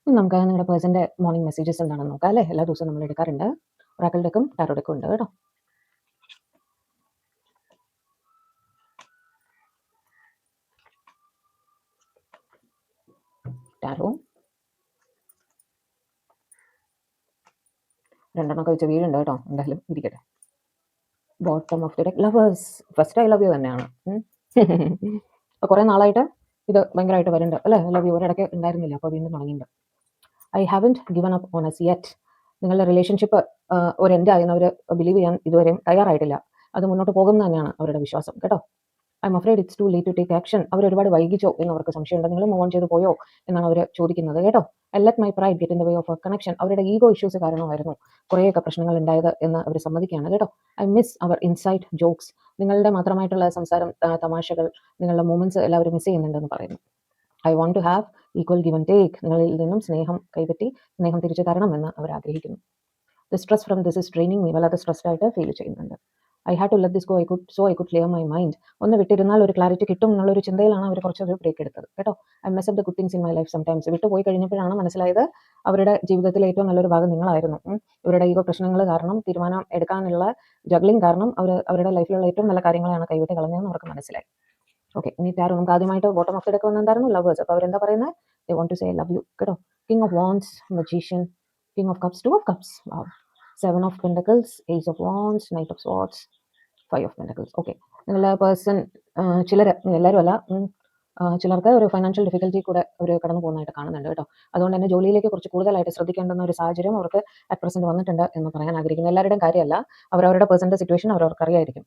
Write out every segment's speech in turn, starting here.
നമുക്ക് നിങ്ങളുടെ പേഴ്സൻ്റെ മോർണിംഗ് മെസ്സേജസ് എന്താണെന്ന് നോക്കാം അല്ലേ. എല്ലാ ദിവസവും നമ്മൾ എടുക്കാറുണ്ട്. ഒറാക്കിൾ ഡെക്കും ടാരോ ഡെക്കും ഉണ്ട് കേട്ടോ. ടാരോ രണ്ടെണ്ണമൊക്കെ വെച്ച് വീഴുണ്ട് കേട്ടോ. എന്തായാലും ഇരിക്കട്ടെ. Bottom of the deck lovers. First I love you തന്നെയാണ്. അപ്പോൾ കുറേ നാളായിട്ട് ഇത് ഭയങ്കരമായിട്ട് വരുന്നുണ്ട് അല്ലേ. ലവ് യു ഒരിടയ്ക്ക് ഉണ്ടായിരുന്നില്ല, അപ്പോൾ വീണ്ടും തുടങ്ങിയിട്ടുണ്ട്. I haven't given up on as yet. നിങ്ങളുടെ റിലേഷൻഷിപ്പ് ഒരു എൻഡ് ആയെന്ന് അവർ ബിലീവ് ചെയ്യാൻ ഇതുവരെയും തയ്യാറായിട്ടില്ല. അത് മുന്നോട്ട് പോകും തന്നെയാണ് അവരുടെ വിശ്വാസം കേട്ടോ. I'm afraid it's too late to take action. അവർ ഒരുപാട് വൈകിച്ചോ എന്ന് അവർക്ക് സംശയമുണ്ട്. നിങ്ങൾ മൂവ് ഓൺ ചെയ്ത് പോയോ എന്നാണ് അവർ ചോദിക്കുന്നത് കേട്ടോ. I let my pride get in the way of a connection. അവരുടെ ഈഗോ ഇഷ്യൂസ് കാരണമായിരുന്നു കുറേയൊക്കെ പ്രശ്നങ്ങൾ ഉണ്ടായത് എന്ന് അവർ സമ്മതിക്കുകയാണ് കേട്ടോ. I miss our inside jokes. നിങ്ങളുടെ മാത്രമായിട്ടുള്ള സംസാരം, തമാശകൾ, നിങ്ങളുടെ മൂമെന്റ്സ് എല്ലാവരും മിസ് ചെയ്യുന്നുണ്ടെന്ന് പറയുന്നു. I want to have equal give and take. നിങ്ങളിൽ നിന്നും സ്നേഹം കൈപ്പറ്റി സ്നേഹം തിരിച്ചു തരണമെന്ന് അവർ ആഗ്രഹിക്കുന്നു. The stress from this is training me. വല്ലാത്ത സ്ട്രെസ്ഡ് ആയിട്ട് ഫീൽ ചെയ്യുന്നുണ്ട്. I had to let this go. I could clear my mind. ഒന്ന് വിട്ടിരുന്നാൽ ഒരു ക്ലാരിറ്റി കിട്ടും എന്നുള്ളൊരു ചിന്തയിലാണ് അവർ കുറച്ചൊരു ബ്രേക്ക് എടുത്തത് കേട്ടോ. I mess up the good things in my life sometimes. വിട്ടു പോയി കഴിഞ്ഞപ്പോഴാണ് മനസ്സിലായത് അവരുടെ ജീവിതത്തിലെ ഏറ്റവും നല്ലൊരു ഭാഗം നിങ്ങളായിരുന്നു. ഇവരുടെ ഈഗോ പ്രശ്നങ്ങൾ കാരണം, തീരുമാനം എടുക്കാനുള്ള ജഗ്ലിംഗ് കാരണം അവരുടെ ലൈഫിലുള്ള ഏറ്റവും നല്ല കാര്യങ്ങളാണ് കൈവിട്ട് കളഞ്ഞതെന്ന് അവർക്ക് മനസ്സിലായി. ഓക്കെ, ഇനി ടാരോ നമുക്ക് ആദ്യമായിട്ട് ബോട്ടം ഓഫ് ദി ഡെക്ക് വന്നെന്തായിരുന്നു? ലവേഴ്സ്. അപ്പോൾ അവരെന്താ പറയുന്നത്? They want to say love you കേട്ടോ. King of wands, magician, king of cups, two of cups, seven of pentacles, ace of wands, knight of swords, five of pentacles. Okay, നിങ്ങളുടെ person ചിലർ, എല്ലാവരും അല്ല, ചിലർക്ക് ഒരു ഫൈനാൻഷ്യൽ ഡിഫിക്കൽറ്റി കൂടെ അവർ കടന്നു പോകുന്നതായിട്ട് കാണുന്നുണ്ട് കേട്ടോ. അതുകൊണ്ട് തന്നെ ജോലിയിലേക്ക് കുറച്ച് കൂടുതലായിട്ട് ശ്രദ്ധിക്കേണ്ടുന്ന ഒരു സാഹചര്യം അവർക്ക് അറ്റ് പ്രസന്റ് വന്നിട്ടുണ്ട് എന്ന് പറയാൻ ആഗ്രഹിക്കുന്നു. എല്ലാവരുടെയും കാര്യമല്ല, അവരവരുടെ പേഴ്സൻ്റെ സിറ്റുവേഷൻ അവരവർക്ക് അറിയായിരിക്കും.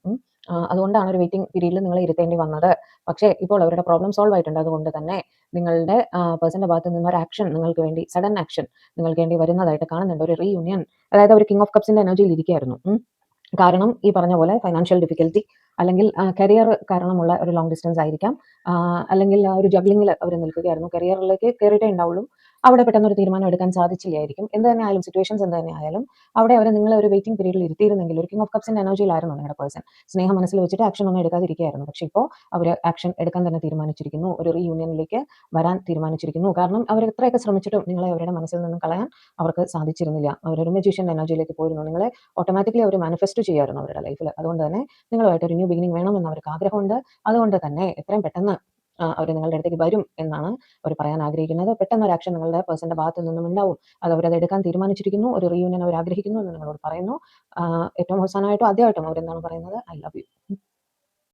അതുകൊണ്ടാണ് ഒരു വെയിറ്റിംഗ് പീരീഡിൽ നിങ്ങളെ ഇരുത്തേണ്ടി വന്നത്. പക്ഷേ ഇപ്പോൾ അവരുടെ പ്രോബ്ലം സോൾവ് ആയിട്ടുണ്ട്. അതുകൊണ്ട് തന്നെ നിങ്ങളുടെ പേഴ്സൻ്റെ ഭാഗത്ത് നിന്ന് ഒരു ആക്ഷൻ നിങ്ങൾക്ക് വേണ്ടി, സഡൻ ആക്ഷൻ നിങ്ങൾക്ക് വേണ്ടി വരുന്നതായിട്ട് കാണുന്നുണ്ട്. ഒരു റീയൂണിയൻ, അതായത് ഒരു കിങ് ഓഫ് കപ്സിൻ്റെ എനർജിയിൽ ഇരിക്കുകയായിരുന്നു. കാരണം ഈ പറഞ്ഞ പോലെ ഫൈനാൻഷ്യൽ ഡിഫിക്കൽറ്റി, അല്ലെങ്കിൽ കരിയർ കാരണമുള്ള ഒരു ലോങ് ഡിസ്റ്റൻസ് ആയിരിക്കാം, അല്ലെങ്കിൽ ഒരു ജഗ്ലിങ്ങിൽ അവർ നിൽക്കുകയായിരുന്നു. കരിയറിലേക്ക് കയറിയിട്ടേ ഉണ്ടാവുള്ളൂ. അവിടെ പെട്ടെന്നൊരു തീരുമാനം എടുക്കാൻ സാധിച്ചില്ലായിരിക്കും. എന്ത് തന്നെ ആയാലും, സിറ്റുവേഷൻസ് എന്ത് തന്നെ ആയാലും, അവിടെ അവർ നിങ്ങളെ ഒരു വെയിറ്റിംഗ് പീരീഡിൽ ഇരുത്തിയിരുന്നെങ്കിൽ, ഒരു കിങ് ഓഫ് കപ്സിൻ്റെ എനർജിയിലായിരുന്നു നിങ്ങളുടെ പേഴ്സൺ. സ്നേഹം മനസ്സിൽ വെച്ചിട്ട് ആക്ഷൻ ഒന്നും എടുക്കാതിരിക്കുകയായിരുന്നു. പക്ഷേ ഇപ്പോൾ അവർ ആക്ഷൻ എടുക്കാൻ തന്നെ തീരുമാനിച്ചിരിക്കുന്നു. ഒരു റീയൂണിയനിലേക്ക് വരാൻ തീരുമാനിച്ചിരിക്കുന്നു. കാരണം അവർ എത്രയൊക്കെ ശ്രമിച്ചിട്ടും നിങ്ങളെ അവരുടെ മനസ്സിൽ നിന്നും കളയാൻ അവർക്ക് സാധിച്ചിരുന്നില്ല. അവരൊരു മജീഷ്യൻ എനർജിയിലേക്ക് പോയിരുന്നു. നിങ്ങളെ ഓട്ടോമാറ്റിക്കലി അവർ മാനിഫെസ്റ്റ് ചെയ്യുമായിരുന്നു അവരുടെ ലൈഫിൽ. അതുകൊണ്ട് തന്നെ നിങ്ങളുമായിട്ട് ഒരു ന്യൂ ബിഗിനിങ് വേണമെന്ന് അവർക്ക് ആഗ്രഹമുണ്ട്. അതുകൊണ്ട് തന്നെ എത്രയും പെട്ടെന്ന് അവർ നിങ്ങളുടെ അടുത്തേക്ക് വരും എന്നാണ് അവർ പറയാൻ ആഗ്രഹിക്കുന്നത്. പെട്ടെന്ന് ഒരു ആക്ഷൻ നിങ്ങളുടെ പേഴ്സൻ്റെ ഭാഗത്തു നിന്നും ഉണ്ടാവും. അത് അവരത് എടുക്കാൻ തീരുമാനിച്ചിരിക്കുന്നു. ഒരു റീയൂണിയൻ അവർ ആഗ്രഹിക്കുന്നു എന്ന് നിങ്ങളോട് പറയുന്നു. ഏറ്റവും അവസാനമായിട്ടും ആദ്യമായിട്ടും അവരെന്താണ് പറയുന്നത്? I love you.